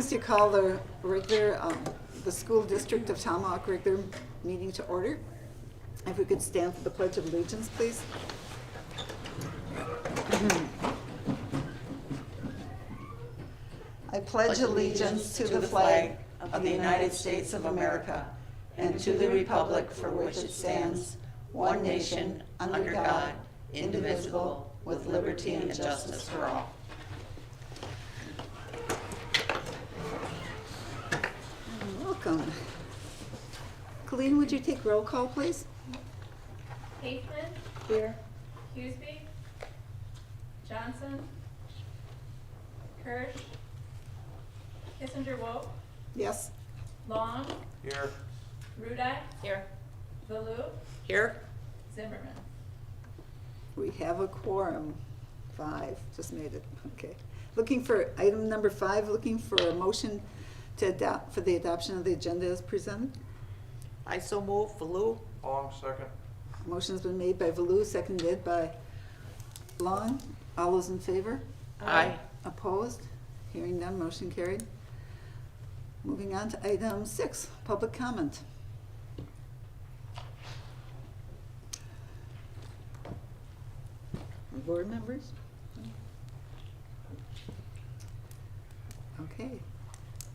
us to call the regular, the school district of Tomahawk regular meeting to order. If we could stand for the Pledge of Allegiance, please. I pledge allegiance to the flag of the United States of America and to the republic for which it stands, one nation, under God, indivisible, with liberty and justice for all. Welcome. Colleen, would you take roll call, please? Haithman, Here. Hughesby, Johnson, Kirsch, Kissinger-Woke, Yes. Long, Here. Rudai. Here. Baloo, Here. Zimmerman. We have a quorum. 5, just made it, okay. Looking for, item number 5, looking for a motion to adopt, for the adoption of the agenda as presented. I so move. Baloo. Long second. Motion's been made by Valou, seconded by Long. All those in favor? Aye. Opposed? Hearing none, motion carried. Moving on to item 6, public comment. Board members? Okay.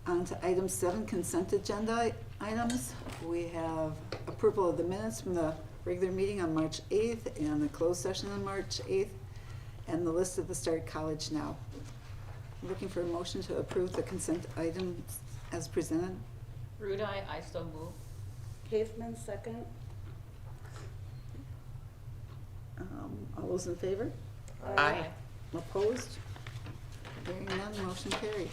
On to item 7, consent agenda items. We have approval of the minutes from the regular meeting on March 8th and the closed session on March 8th, and the list of the Start College Now. I'm looking for a motion to approve the consent items as presented. Rudai, I so move. Haithman, second. All those in favor? Aye. Opposed? Hearing none, motion carried.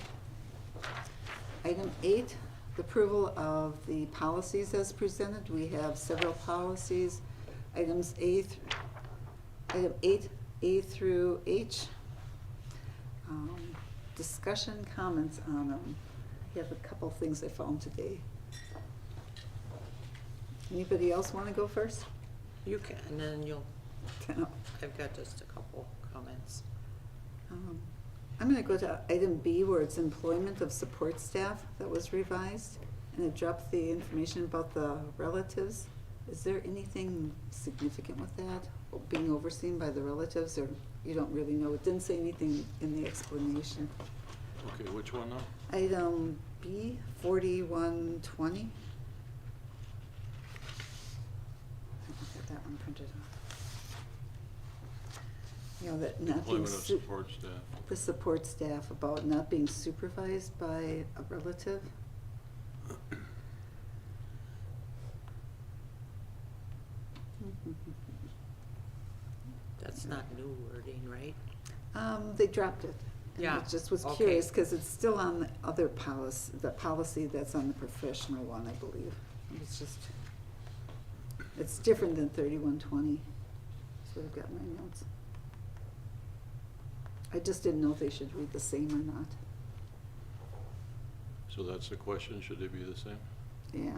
Item 8, the approval of the policies as presented. We have several policies, item 8A through H. Discussion, comments on them. I have a couple things I found today. Anybody else want to go first? You can, and then you'll, No. I've got just a couple comments. I'm going to go to item B, where it's employment of support staff that was revised, and it dropped the information about the relatives. Is there anything significant with that, being overseen by the relatives, or you don't really know? It didn't say anything in the explanation. Okay, which one now? Item B, 4120. I don't have that one printed off. You know, that not being Employment of support staff. the support staff about not being supervised by a relative. That's not new wording, right? They dropped it. And Yeah, I just was okay. curious, because it's still on the other policy, the policy that's on the professional one, I believe. It's just, it's different than 3120. That's what I've got in my notes. I just didn't know if they should read the same or not. So that's the question, should they be the same? Yeah,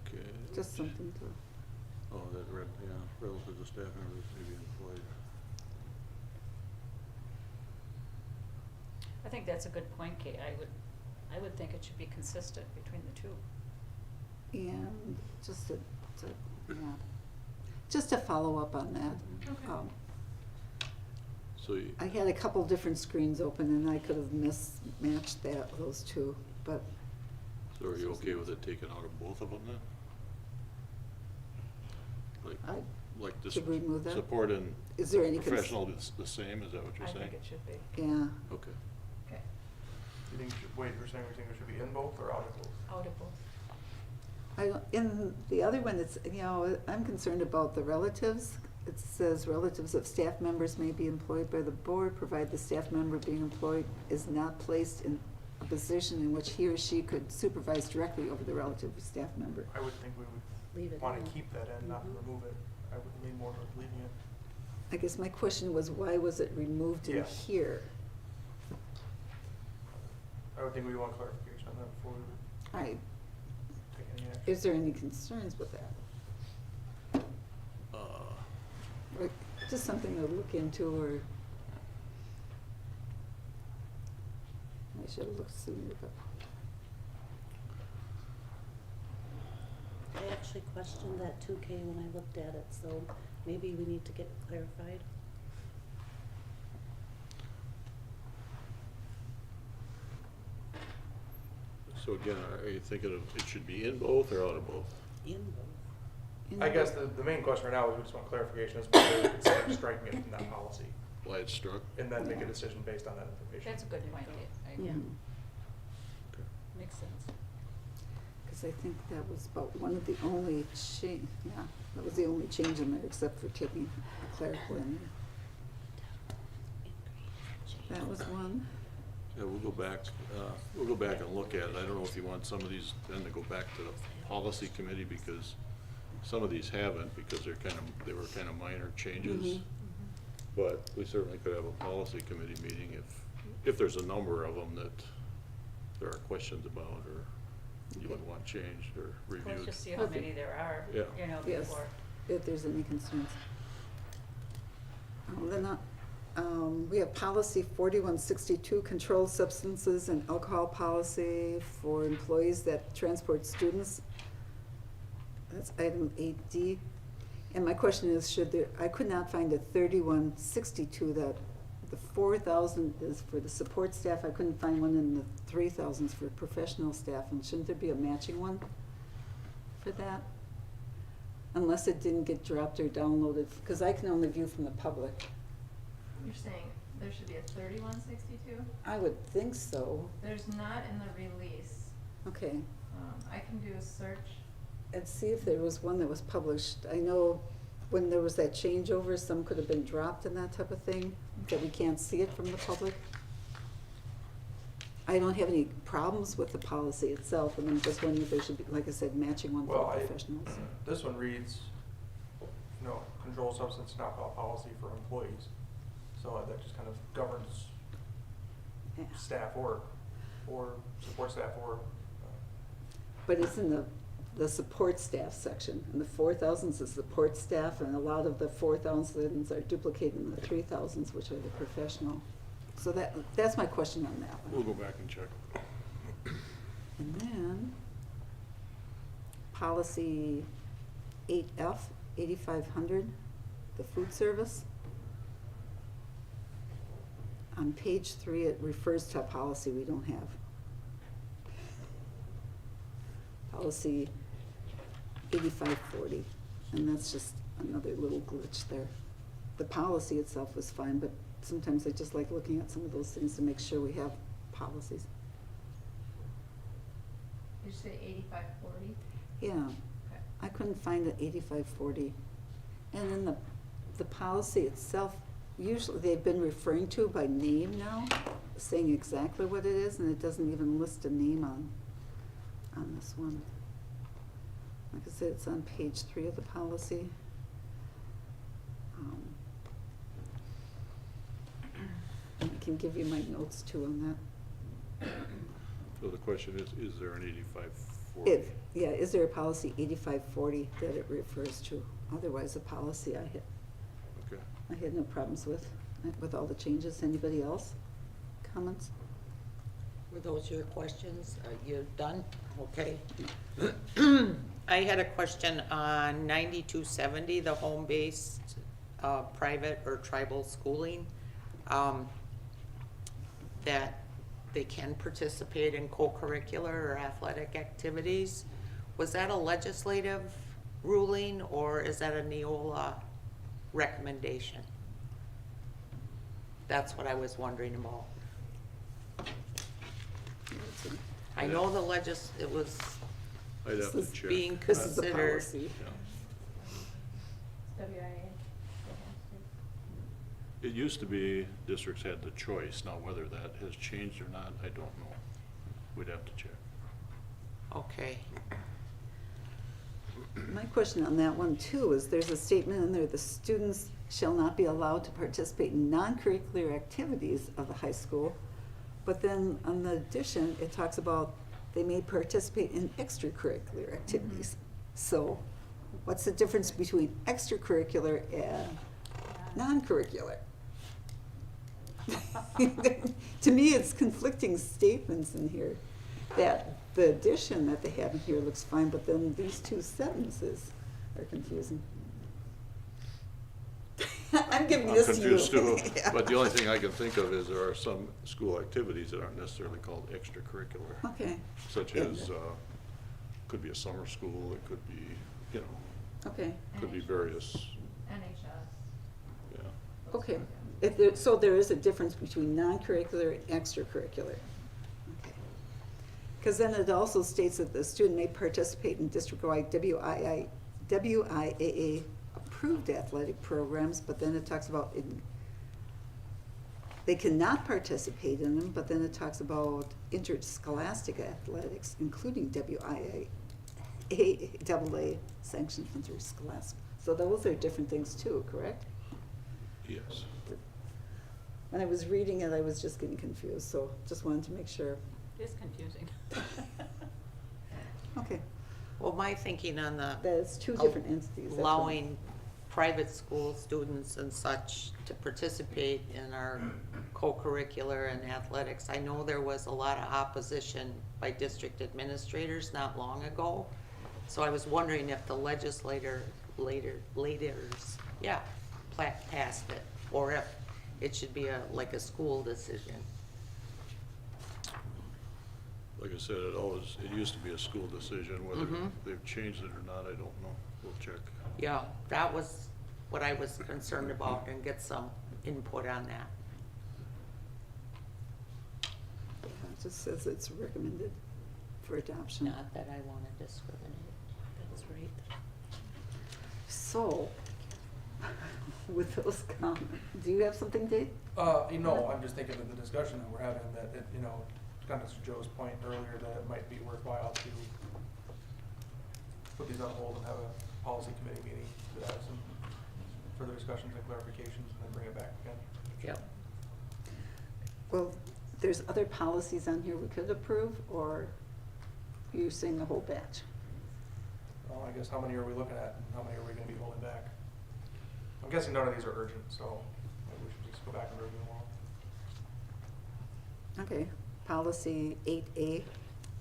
Okay. just something to, Oh, that relative to staff members may be employed. I think that's a good point, Kate. I would think it should be consistent between the two. and just to, yeah, just to follow up on that. Okay. So you, I had a couple different screens open and I could have mismatched those two, but so are you okay with it taken out of both of them then? I, Like this to remove that? support and Is there any professional is the same, is that what you're I saying? think it should be. yeah, Okay. Okay. You think, wait, you're saying we think it should be in both or out of both? Out of both. in the other one, it's, you know, I'm concerned about the relatives. It says relatives of staff members may be employed by the board, provided the staff member being employed is not placed in a position in which he or she could supervise directly over the relative staff member. I would think we Leave it would want in. to keep that in, not remove it. I would lean more towards leaving it. I guess my question was, why was it removed in Yeah. here? I would think we want clarification on that before we would I, take any action. is there any concerns with that? Uh, Or just something to look into, or I should have looked sooner, but. I actually questioned that 2K when I looked at it, so maybe we need to get it clarified. So again, are you thinking of, it should be in both or out of both? In both. in I the- guess the main question right now is we just want clarification as to whether instead of striking it from that policy, Why it's struck? and then make a decision based on that information. That's a good point, Kate. I agree. Yeah. Okay. Makes sense. Cause I think that was about one of the only that was the only change in there, except for taking a clerical in there. That was one. Yeah, we'll go back and look at it. I don't know if you want some of these then to go back to the policy committee, because some of these haven't, because they were kind of minor changes. Mhm. But we certainly could have a policy committee meeting if there's a number of them that there are questions about, or you would want changed or Let's reviewed. just see how Okay. many there are, Yeah. you know, Yes. before. If there's any concerns. Then, we have policy 4162, controlled substances and alcohol policy for employees that transport students. That's item 8D. And my question is, I could not find a 3162 that the 4,000 is for the support staff. I couldn't find one in the 3,000s for professional staff, and shouldn't there be a matching one for that? Unless it didn't get dropped or downloaded, because I can only view from the public. You're saying there should be a 3162? I would think so. There's not in the release. Okay, I can do a search. and see if there was one that was published. I know when there was that changeover, some could have been dropped and that type of thing, that we can't see it from the public. I don't have any problems with the policy itself, and I'm just wondering if there should be, like I said, matching one Well, for professionals. This one reads, controlled substance and alcohol policy for employees. So that just kind of governs Yeah. staff or support staff or, But it's in the support staff section, and the 4,000s is support staff, and a lot of the 4,000s are duplicating the 3,000s, which are the professional. So that's my question on that We'll one. go back and check. And then, policy 8F, 8,500, the food service. On page 3, it refers to a policy we don't have. Policy 8540, and that's just another little glitch there. The policy itself was fine, but sometimes I just like looking at some of those things to make sure we have policies. Did you say 8540? Yeah, Okay. I couldn't find the 8540. And then the policy itself, usually they've been referring to by name now, saying exactly what it is, and it doesn't even list a name on this one. Like I said, it's on page 3 of the policy. And I can give you my notes too on that. So the question is there an 8540? Is there a policy 8540 that it refers to? Otherwise, a policy Okay. I had no problems with all the changes. Anybody else? Comments? Were those your questions? Are you done? Okay. I had a question on 9270, the home-based, private or tribal schooling. That they can participate in co-curricular or athletic activities. Was that a legislative ruling, or is that a Neola recommendation? That's what I was wondering about. I know the it was I'd have to This is check. being This is the considered. policy. Yeah. WIA. It used to be districts had the choice. Now whether that has changed or not, I don't know. We'd have to check. Okay. My question on that one too is there's a statement in there, the students shall not be allowed to participate in non-curricular activities of the high school. But then on the addition, it talks about they may participate in extracurricular activities. So what's the difference between extracurricular and non-curricular? To me, it's conflicting statements in here, that the addition that they have in here looks fine, but then these two sentences are confusing. I'm giving I'm this to you. confused too, Yeah. but the only thing I can think of is there are some school activities that aren't necessarily called extracurricular, Okay, such Yeah. as, could be a summer school, it could be, you know, okay, could be various, NHS. yeah. those okay. programs. If there, so there is a difference between non-curricular and extracurricular. Okay. Because then it also states that the student may participate in district-wide WIAA approved athletic programs, but then it talks about they cannot participate in them, but then it talks about interscholastic athletics, including WIAA sanctioned interscholastic. So those are different things too, correct? Yes. When I was reading it, I was just getting confused, so just wanted to make sure. It is confusing. Okay, Well, my thinking on the that is two different entities. that's all. allowing private school students and such to participate in our co-curricular and athletics. I know there was a lot of opposition by district administrators not long ago. So I was wondering if the legislators, passed it, or if it should be like a school decision. Like I said, it used to be a school decision, whether Mhm. they've changed it or not, I don't know, we'll check. Yeah, that was what I was concerned about, and get some input on that. Yeah, it just says it's recommended for adoption. Not that I want to discriminate. That's right. So, with those comments, do you have something, Dave? You know, I'm just thinking of the discussion that we're having, that it, you know, kind of to Joe's point earlier, that it might be worthwhile to put these on hold and have a policy committee meeting to have some further discussions and clarifications, and then bring it back again. Yep. Well, there's other policies on here we could approve, or you're saying the whole batch? Well, I guess how many are we looking at, and how many are we gonna be holding back? I'm guessing none of these are urgent, so maybe we should just go back and review them all. Okay, policy 8A,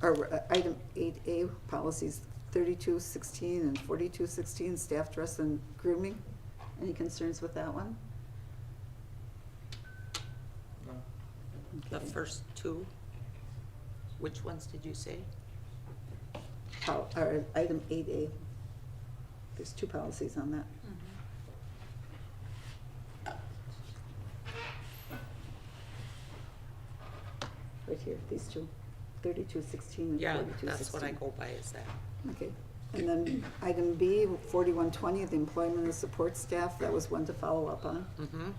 or item 8A, policies 3216 and 4216, staff dress and grooming. Any concerns with that one? No? The Okay. first two, which ones did you say? Or item 8A, there's two policies on that. Right here, these two, 3216 and Yeah, 4216. that's what I go by, is that. Okay, and then item B, 4120, the employment of support staff, that was one to follow up on. Mm-hmm.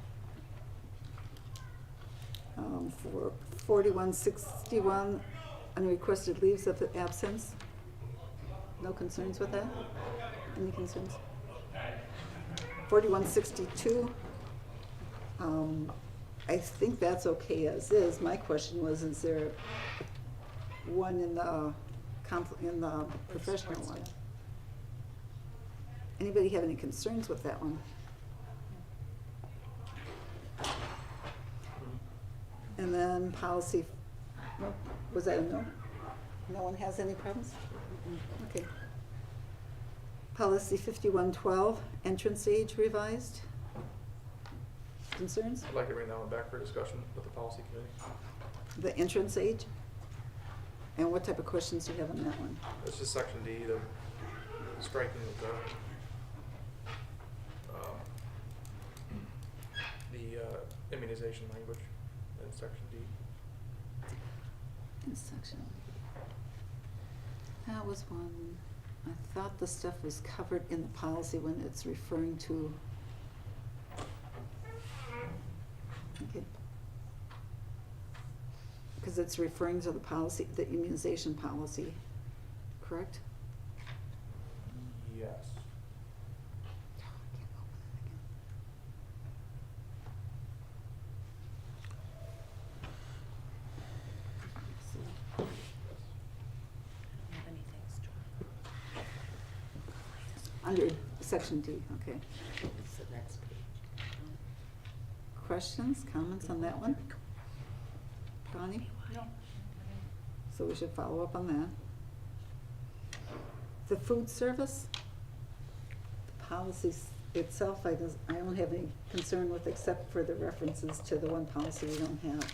For 4161, unrequested leaves of absence. No concerns with that? Any concerns? 4162, I think that's okay as is. My question was, is there one in the professional one? Anybody have any concerns with that one? And then policy, no, was that a no? No one has any problems? Okay. Policy 5112, entrance age revised. Concerns? I'd like to bring that one back for discussion with the policy committee. The entrance age? And what type of questions do you have on that one? It's just section D, the striking of the immunization language in section D. In section. That was one, I thought the stuff was covered in the policy when it's referring to. Okay. Because it's referring to the policy, the immunization policy, correct? Yes. I don't have anything strong. Under section D, okay. It's the next page. questions, comments on that one? Connie? No. So we should follow up on that. The food service, the policies itself, I don't have any concern with except for the references to the one policy we don't have.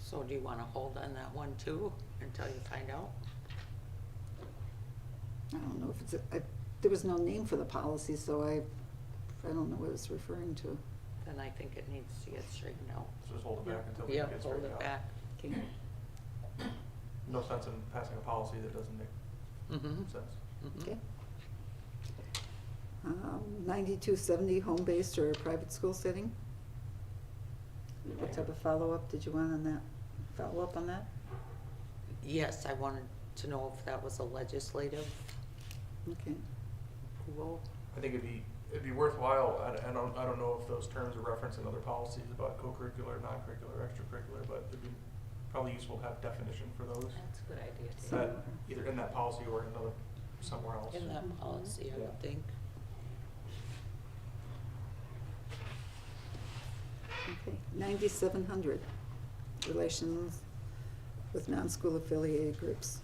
So do you wanna hold on that one too, until you find out? I don't know if there was no name for the policy, so I don't know what it's referring to. Then I think it needs to get straightened out. So just hold it back until we Yeah, can get hold straightened it out. back. No sense in passing a policy that doesn't make Mm-hmm. sense. Okay. 9270, home-based or private school setting? What type of follow-up did you want on that? Follow-up on that? Yes, I wanted to know if that was a legislative Okay. rule. I think it'd be worthwhile, I don't know if those terms are referenced in other policies about co-curricular, non-curricular, extracurricular, but it'd be probably useful to have definition for those. That's a good idea, too. So- That, either in that policy or in another, somewhere else. In that policy, I Yeah. would think. Okay. 9700, relations with non-school affiliated groups.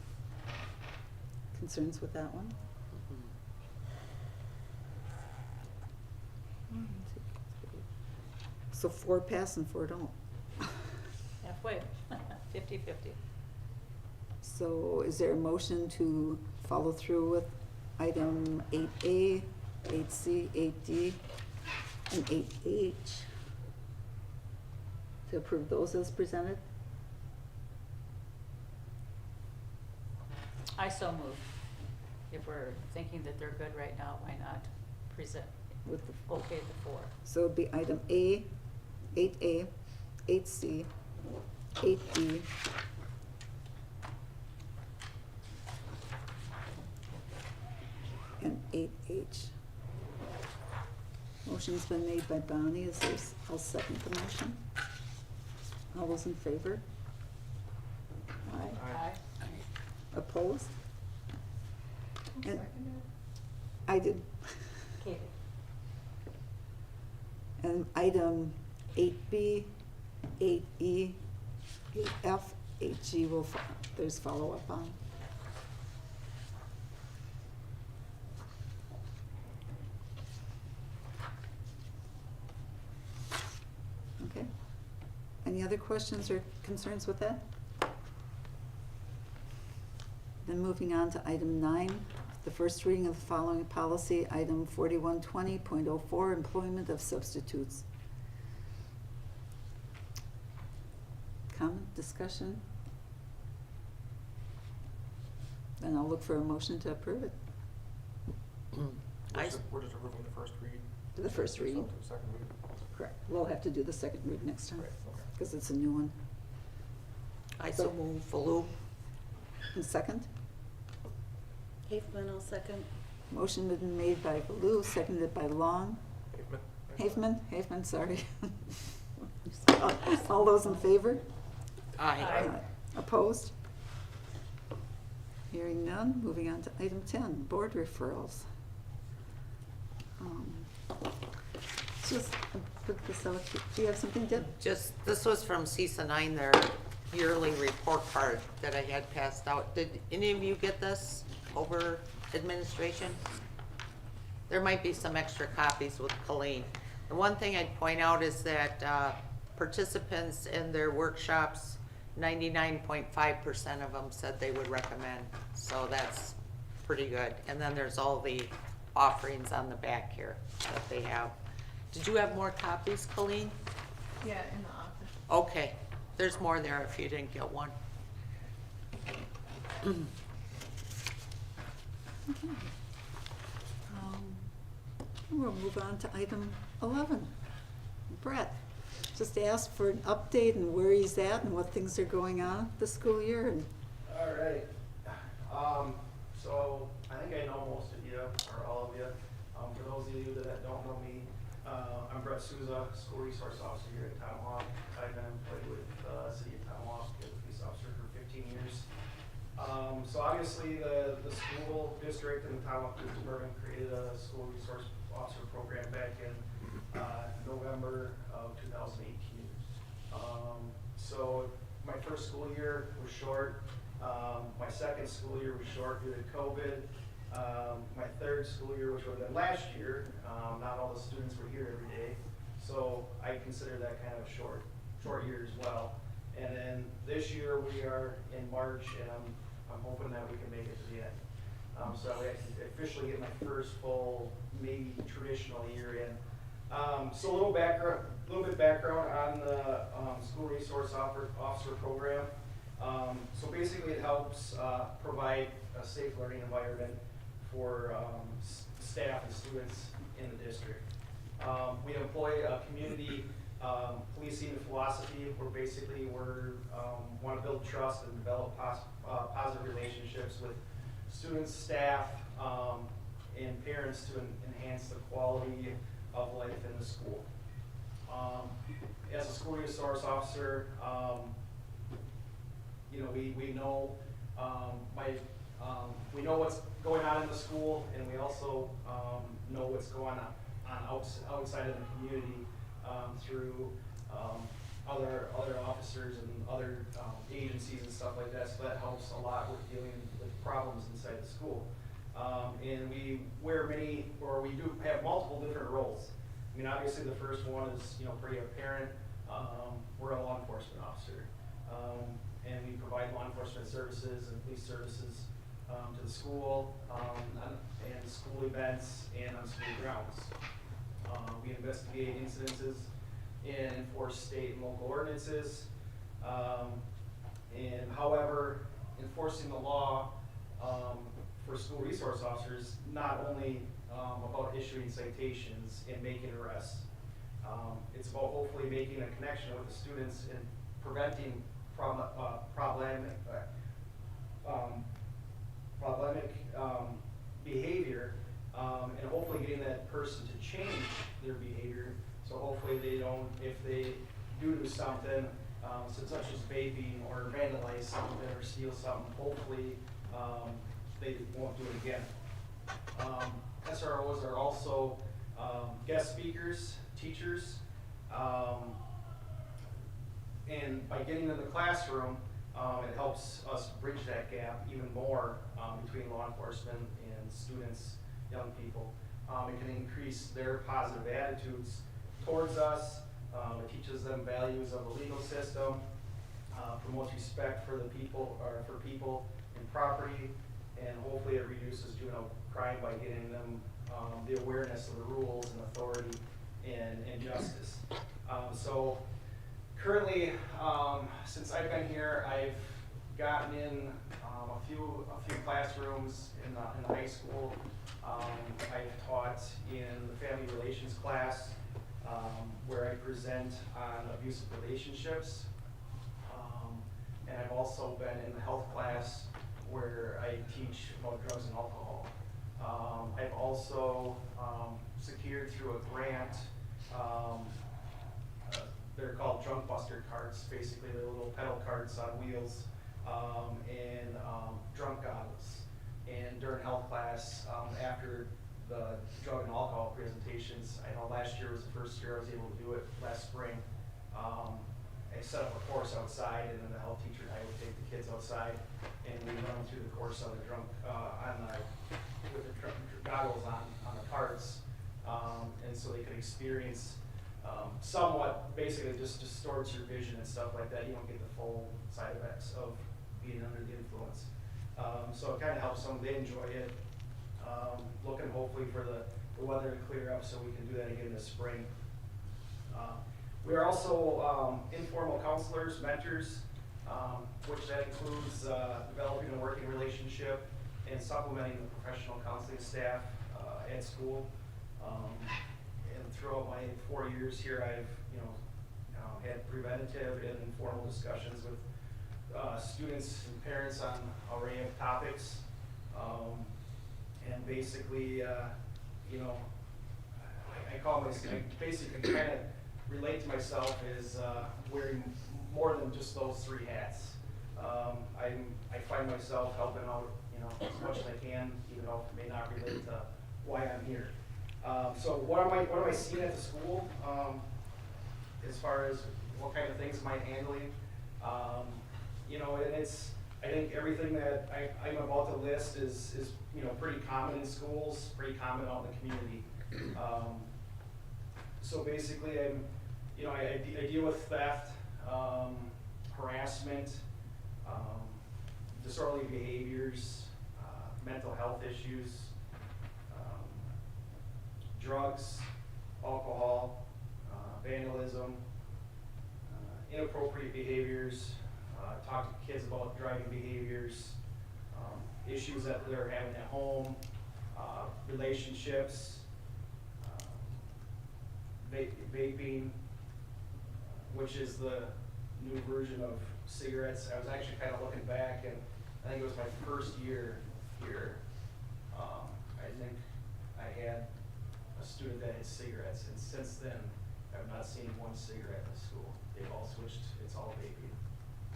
Concerns with that one? Mhm. 1, 2, 3. So 4 pass and 4 don't. Halfway, 50-50. So is there a motion to follow through with item 8A, 8C, 8D, and 8H? To approve those as presented? I so move. If we're thinking that they're good right now, why not present, With the, okay the 4? so it'd be item A, 8A, 8C, 8D, and 8H. Motion's been made by Bonnie. Is there, I'll second the motion. All those in favor? Aye. Aye. Opposed? Who And- seconded? I did. Katie. And item 8B, 8E, 8F, 8G will, there's follow-up on. Okay. Any other questions or concerns with that? Then moving on to item 9, the first reading of the following policy, item 4120.04, employment of substitutes. Comment, discussion? Then I'll look for a motion to approve it. We're just approving the first read. The first So, reading. the second read. Correct. We'll have to do the second read next time, Right, okay. because it's a new one. I so move Falou. And second? Haveman, I'll second. Motion been made by Baloo, seconded by Long. Haveman, sorry. All those in favor? Aye. Opposed? Hearing none, moving on to item 10, board referrals. Just put this out, do you have something, Deb? Just, this was from CISA 9, their yearly report card that I had passed out. Did any of you get this over administration? There might be some extra copies with Colleen. The one thing I'd point out is that participants in their workshops, 99.5% of them said they would recommend. So that's pretty good. And then there's all the offerings on the back here that they have. Did you have more copies, Colleen? Yeah, in the office. Okay, there's more there if you didn't get one. Okay. We'll move on to item 11. Brett, just ask for an update and where he's at and what things are going on this school year and All right. So I think I know most of you, or all of you. For those of you that don't know me, I'm Brett Souza, School Resource Officer here at Tomahawk. I've been employed with the City of Tomahawk as a police officer for 15 years. So obviously the school district and the Tomahawk Police Department created a school resource Officer program back in November of 2018. So my first school year was short. My second school year was short due to COVID. My third school year, which would have been last year, not all the students were here every day. So I consider that kind of a short year as well. And then this year we are in March, and I'm hoping that we can make it to the end. So that way I can officially get my first full, maybe traditional year in. So a little bit background on the School Resource Officer program. So basically it helps provide a safe learning environment for staff and students in the district. We employ a community policing philosophy where basically we want to build trust and develop positive relationships with students, staff, and parents to enhance the quality of life in the school. As a school resource officer, you know, we know we know what's going on in the school, and we also know what's going on outside of the community through other officers and other agencies and stuff like that. So that helps a lot with dealing with problems inside the school. And we wear many, or we do have multiple different roles. I mean, obviously the first one is, you know, pretty apparent. We're a law enforcement officer. And we provide law enforcement services and police services to the school, and school events and on school grounds. We investigate incidences and enforce state and local ordinances. And however, enforcing the law for school resource officers, not only about issuing citations and making arrests. It's about hopefully making a connection with the students and preventing problematic behavior, and hopefully getting that person to change their behavior. So hopefully they don't, if they do something, such as vaping or vandalize something or steal something, hopefully they won't do it again. SROs are also guest speakers, teachers, and by getting in the classroom, it helps us bridge that gap even more between law enforcement and students, young people. It can increase their positive attitudes towards us. It teaches them values of the legal system, promotes respect for the people, or for people and property, and hopefully it reduces juvenile crime by getting them the awareness of the rules and authority and justice. So currently, since I've been here, I've gotten in a few classrooms in the high school. I've taught in the family relations class, where I present on abusive relationships. And I've also been in the health class where I teach about drugs and alcohol. I've also secured through a grant, they're called drunk buster carts. Basically, they're little pedal carts on wheels, and drunk goggles. And during health class, after the drug and alcohol presentations, I know last year was the first year I was able to do it, last spring. I set up a course outside, and then the health teacher and I would take the kids outside, and we run through the course on the with the goggles on the carts, and so they could experience somewhat, basically just distorts your vision and stuff like that. You don't get the full side effects of being under the influence. So it kind of helps them, they enjoy it. Looking hopefully for the weather to clear up so we can do that again this spring. We are also informal counselors, mentors, which that includes developing a working relationship and supplementing the professional counseling staff at school. And throughout my 4 years here, I've had preventative and informal discussions with students and parents on an array of topics. And basically, I call myself, I basically kind of relate to myself as wearing more than just those three hats. I find myself helping out, as much as I can, even though it may not relate to why I'm here. So what am I seeing at the school, as far as what kind of things am I handling? You know, and I think everything that I'm about to list is, you know, pretty common in schools, pretty common out in the community. So basically I deal with theft, harassment, disorderly behaviors, mental health issues, drugs, alcohol, vandalism, inappropriate behaviors, talk to kids about driving behaviors, issues that they're having at home, relationships, vaping, which is the new version of cigarettes. I was actually kind of looking back, and I think it was my first year here. I think I had a student that had cigarettes, and since then, I've not seen one cigarette in the school. They've all switched, it's all vaping,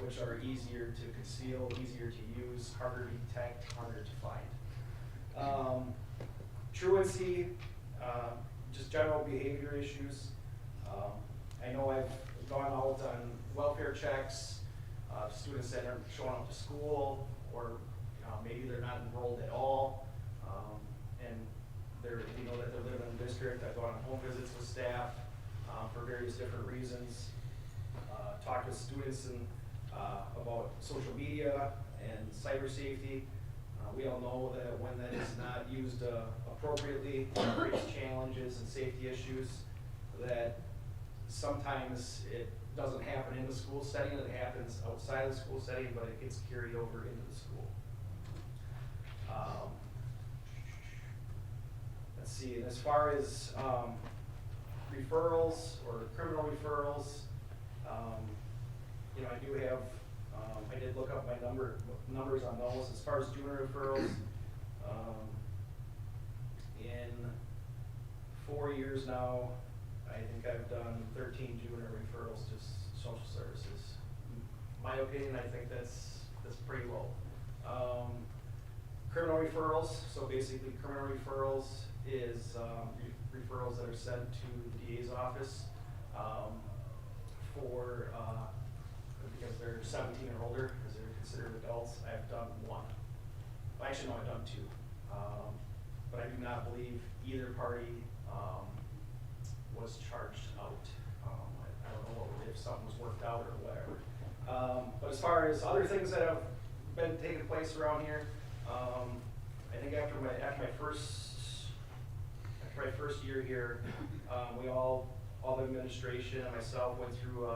which are easier to conceal, easier to use, harder to detect, harder to find. Truancy, just general behavior issues. I know I've gone out on welfare checks, students that aren't showing up to school, or maybe they're not enrolled at all, and we know that they're living in the district. I've gone on home visits with staff for various different reasons. Talked with students about social media and cyber safety. We all know that when that is not used appropriately, it creates challenges and safety issues that sometimes it doesn't happen in the school setting, it happens outside of the school setting, but it gets carried over into the school. Let's see, and as far as referrals or criminal referrals, you know, I do have, I did look up my numbers on those. As far as juvenile referrals, in 4 years now, I think I've done 13 juvenile referrals to social services. My opinion, I think that's pretty low. Criminal referrals, so basically criminal referrals is referrals that are sent to the DA's office for, because they're 17 or older, because they're considered adults. I've done one. Well, actually, no, I've done two. But I do not believe either party was charged out. I don't know if something was worked out or whatever. But as far as other things that have been taking place around here, I think after my first year here, we all the administration and myself went through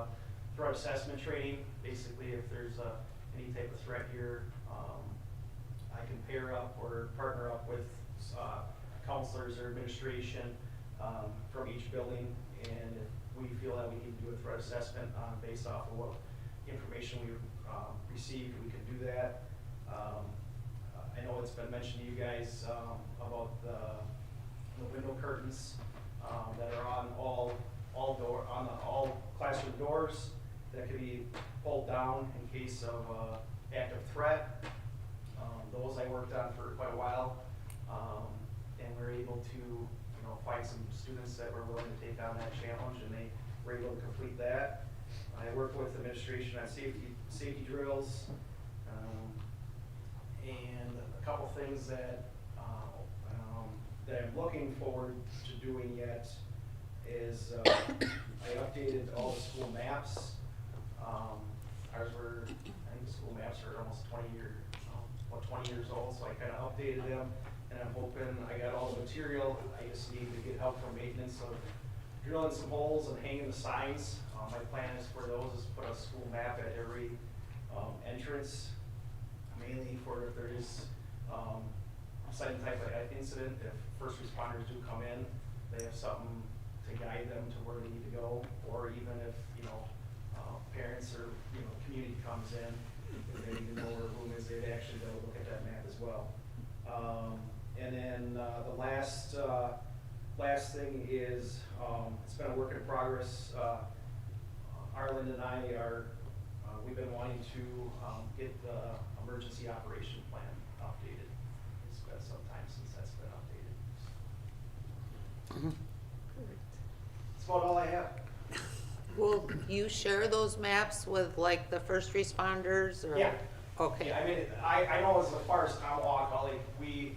threat assessment training. Basically, if there's any type of threat here, I can pair up or partner up with counselors or administration from each building, and if we feel that we need to do a threat assessment based off of what information we received, we can do that. I know it's been mentioned to you guys about the window curtains that are on all classroom doors that can be pulled down in case of active threat. Those I worked on for quite a while, and we were able to find some students that were willing to take on that challenge, and they were able to complete that. I worked with administration on safety drills, and a couple things that I'm looking forward to doing yet is I updated all the school maps. I think the school maps are almost 20 years old, so I kind of updated them, and I'm hoping I got all the material. I just need to get help from maintenance of drilling some holes and hanging the signs. My plan is for those is put a school map at every entrance, mainly for if there is sudden type of incident, if first responders do come in, they have something to guide them to where they need to go, or even if parents or community comes in, if they need to know where a room is, they'd actually be able to look at that map as well. And then the last thing is it's been a work in progress. Arlen and I we've been wanting to get the emergency operation plan updated. It's been some time since that's been updated. about all I have. Will you share those maps with like the first responders or? Yeah. Okay. Yeah, I mean, I know as far as Tomahawk, like, we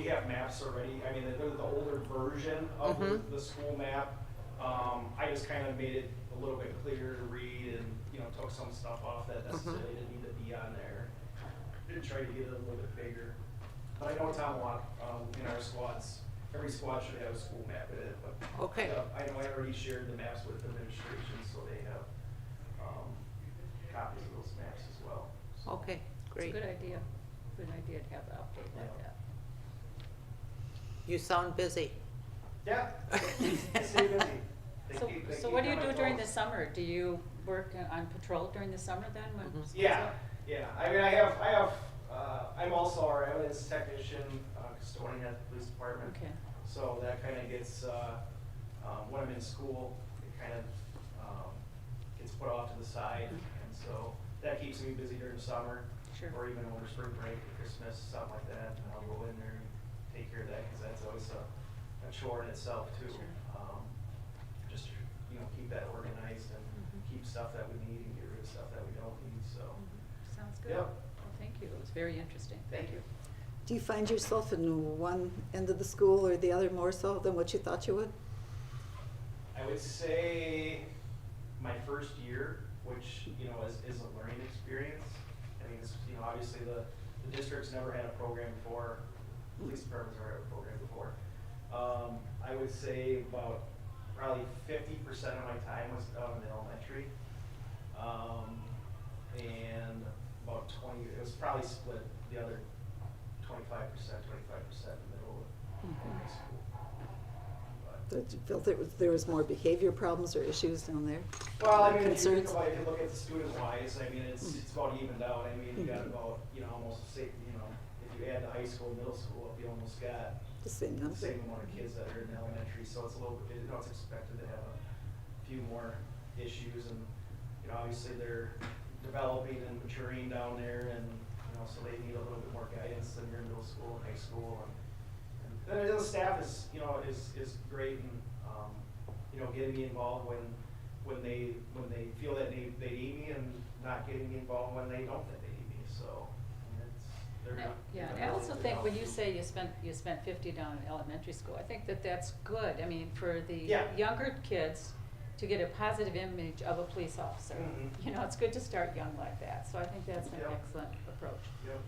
have maps already. I mean, they're the older version of the school map. I just kind of made it a little bit clearer to read and, you know, took some stuff off that necessarily didn't need to be on there. Did try to get it a little bit bigger. But I know Tomahawk, in our squads, every squad should have a school map in it, but. Okay. I know I already shared the maps with administration, so they have, copies of those maps as well. So, Okay, It's a great. good idea to have an update like Yeah. that. You sound busy. Yeah, stay busy. They So, keep- they so keep what do you on my do during the toes. summer? Do you work on patrol during the summer then when school's Yeah, out? yeah. I mean, I'm also our evidence technician, custodian at the police department. Okay, So that kind of gets, when I'm in school, it kind of, gets put off to the side. And so that keeps me busy during the summer. Sure. Or even over spring break, Christmas, something like that. And I'll go in there and take care of that because that's always a chore in itself too. Sure. Just, to, you know, keep that organized and keep stuff that we need and get rid of stuff that we don't need, so. sounds good. Yep. Well, thank you. It was very interesting. Thank you. Do you find yourself in one end of the school or the other more so than what you thought you would? I would say my first year, which, you know, is a learning experience. I mean, it's, you know, obviously the district's never had a program before, police departments never had a program before. I would say about probably 50% of my time was out in elementary. And about 20, it was probably split the other 25% in the middle of high school. But, Did you feel there was more behavior problems or issues down there? well, I mean, if you Concerns? think about, if you look at the student wise, I mean, it's about evened out. I mean, you got about, you know, almost say, you know, if you add the high school, middle school, up, you almost got The same the number? same amount of kids that are in elementary, so it's a little, you know, it's expected to have a few more issues, and, you know, obviously they're developing and maturing down there, and, you know, so they need a little bit more guidance than your middle school and high school, and the staff is, you know, is great, and, you know, getting me involved when they feel that they need me, and not getting me involved when they don't think they need me, so, I mean, they're. Yeah, and they're I also really think when good. you say you spent 50 down in elementary school, I think that's good. I mean, for the Yeah. younger kids to get a positive image of a police officer. Mhm. You know, it's good to start young like that, so I think that's an Yep. excellent approach. Yep.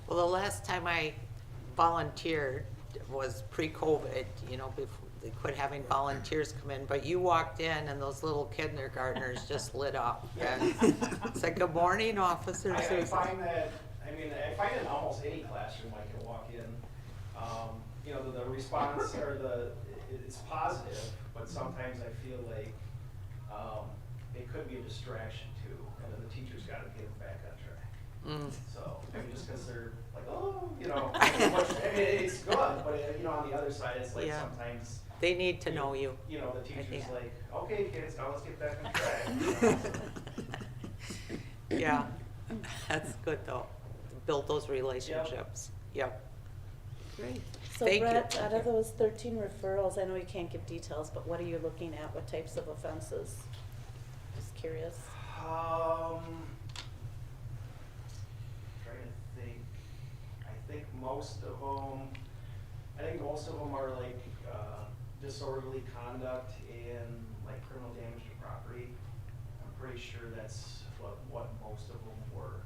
Well, the last time I volunteered was pre-COVID, you know, before they quit having volunteers come in, but you walked in and those little kindergartners just lit up. And it's like, good morning, Officer I Susan. find that, I mean, I find in almost any classroom I can walk in, you know, the response or it's positive, but sometimes I feel like, it could be a distraction too, and then the teacher's gotta get them back on track. Mm. So, I mean, just cause they're like, oh, you know, I mean, it's good, but, you know, on the other side, it's like Yeah. sometimes. They need to know you. You know, the teacher's think. like, okay, kids, now let's get back on track. Yeah, that's good though, to build those relationships. Yep. Great. So Thank you. Brett, out of those 13 referrals, I know you can't give details, but what are you looking at? What types of offenses? Just curious. Trying to think. I think most of them are like disorderly conduct and like criminal damage to property. I'm pretty sure that's what most of them were.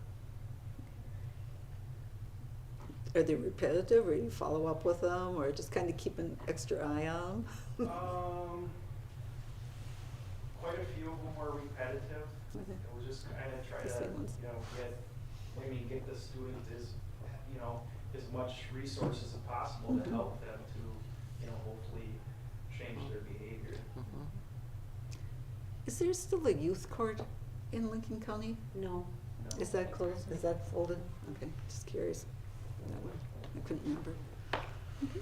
Are they repetitive, or you follow up with them, or just kind of keep an extra eye on them? Quite a few of them were repetitive. Okay. It was just kind of try The to, same ones. you know, get the student you know, as much resources as possible to Mhm. help them to, you know, hopefully change their behavior. Mhm. Is there still a youth court in Lincoln County? No. No. Is that closed? Is that folded? Okay, just curious. That one, I couldn't remember. Okay.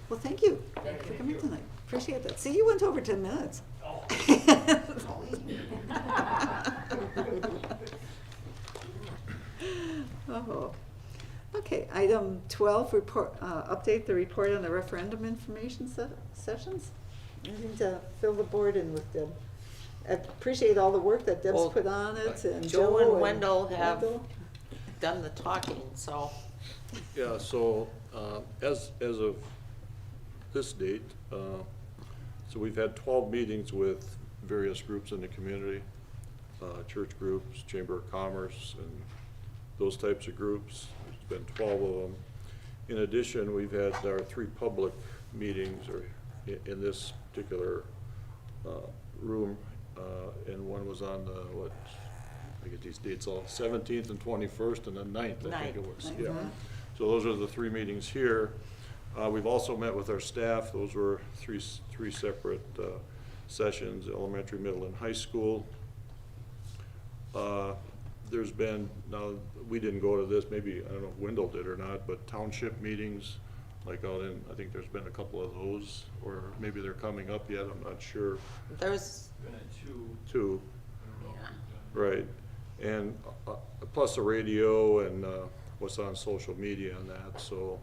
Well, thank you Thank for you. coming tonight. Appreciate that. See, you went over 10 minutes. Oh. Oh, Okay, item 12, report, update the report on the referendum information sessions. Anything to fill the board in with, Deb? I appreciate all the work that Deb's Well, put on it, and Joe and Wendell have Wendell. done the talking, so. Yeah, so, as of this date, so we've had 12 meetings with various groups in the community, church groups, Chamber of Commerce, and those types of groups. There's been 12 of them. In addition, we've had our 3 public meetings, or in this particular room, and one was on the, I get these dates all, 17th and 21st, and then 9th, I think it was. Ninth. Yeah. Mhm. So those are the 3 meetings here. We've also met with our staff. Those were three separate sessions, elementary, middle, and high school. There's been, now, we didn't go to this, maybe, I don't know if Wendell did or not, but township meetings, like out in, I think there's been a couple of those, or maybe they're coming up yet, I'm not sure. There's, Two, yeah, right. And plus the radio and what's on social media and that, so.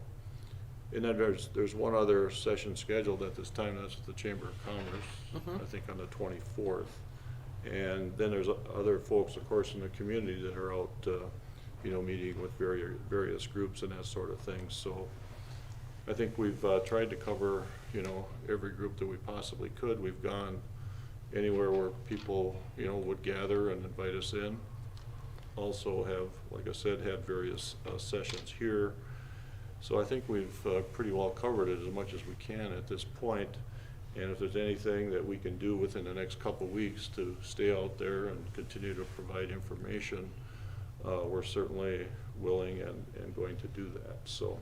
And then there's one other session scheduled at this time, that's with the Chamber of Commerce, I think on the 24th. And then there's other folks, of course, in the community that are out, meeting with various groups and that sort of thing. So I think we've tried to cover, every group that we possibly could. We've gone anywhere where people, would gather and invite us in. Also have, like I said, had various sessions here. So I think we've pretty well covered it as much as we can at this point. And if there's anything that we can do within the next couple of weeks to stay out there and continue to provide information, we're certainly willing and going to do that. So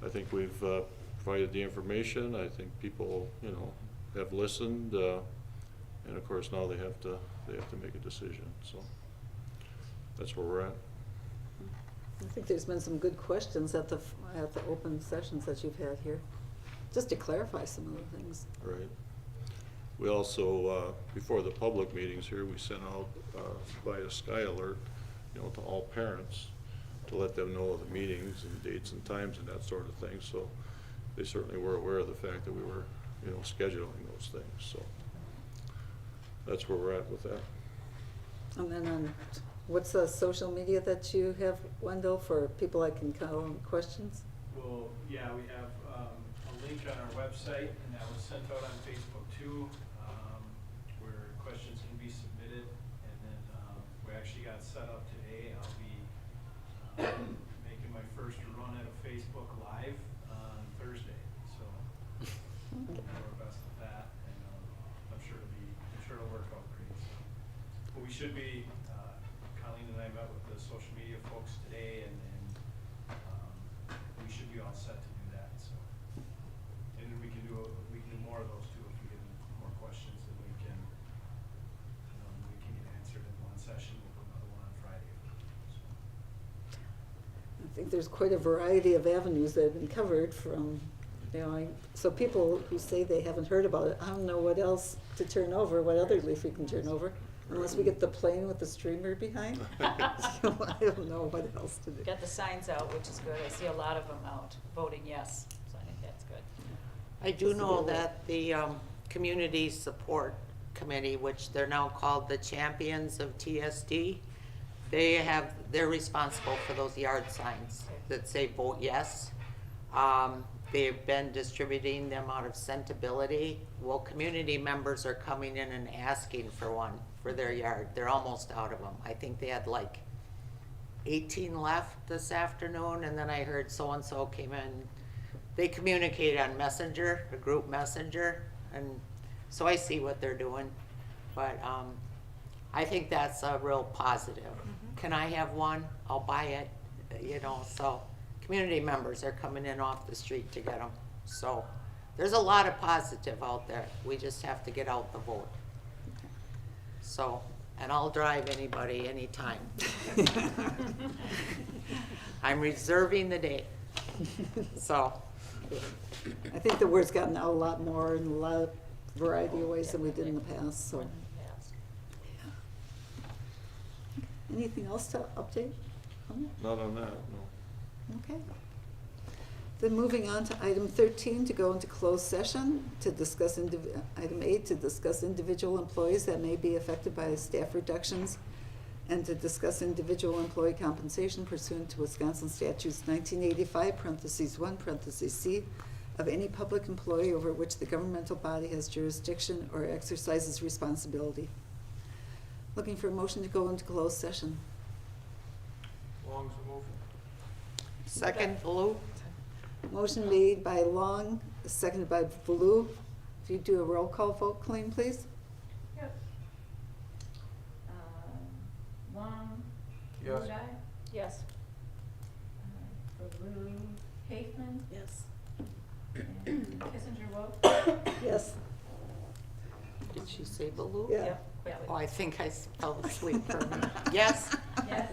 I think we've provided the information. I think people, have listened, and of course now they have to make a decision. So that's where we're at. I think there's been some good questions at the open sessions that you've had here, just to clarify some of the things. Right. We also, before the public meetings here, we sent out via Sky Alert, to all parents to let them know of the meetings and dates and times and that sort of thing. So they certainly were aware of the fact that we were, scheduling those things. So that's where we're at with that. And then what's the social media that you have, Wendell, for people that can call in questions? Well, yeah, we have a link on our website, and that was sent out on Facebook too, where questions can be submitted. And then we actually got set up today. I'll be making my first run at a Facebook Live on Thursday, so we'll do our best with that, and I'm sure it'll work out great. So. But we should be. Colleen and I met with the social media folks today, and we should be all set to do that. So, and then we can do more of those too if we get more questions that we can get answered in one session. We'll put another one on Friday. So. I think there's quite a variety of avenues that have been covered from, so people who say they haven't heard about it, I don't know what else to turn over, what other leaf we can turn over, unless we get the plane with the streamer behind. So I don't know what else to do. Got the signs out, which is good. I see a lot of them out voting yes, so I think that's good. I do know that the Community Support Committee, which they're now called the Champions of TSD, they're responsible for those yard signs that say vote yes. They've been distributing them out of Sentability. Well, community members are coming in and asking for one for their yard. They're almost out of them. I think they had like 18 left this afternoon, and then I heard so-and-so came in. They communicate on Messenger, a group messenger, and so I see what they're doing. But I think that's a real positive. Can I have one? I'll buy it, so community members are coming in off the street to get them. So there's a lot of positive out there. We just have to get out the vote. So, and I'll drive anybody anytime. I'm reserving the day. So. I think the word's gotten out a lot more in a lot of variety of ways than we did in the past, so. Anything else to update on it? Not on that, no. Okay. Then moving on to item 13, to go into closed session to discuss, item 8, to discuss individual employees that may be affected by staff reductions and to discuss individual employee compensation pursuant to Wisconsin statutes 1985, parentheses 1, parentheses C, of any public employee over which the governmental body has jurisdiction or exercises responsibility. Looking for a motion to go into closed session. Long as we move. Second, Blue? Motion made by Long, seconded by Baloo. If you do a roll call vote, Colleen, please. Yep. Long. Yes. Budai, Yes. Baloo, Haithman, Yes. and Kissinger Woke. Yes. Did she say Baloo? Yeah. Yeah. Oh, I think I fell asleep for a minute. Yes? Yes.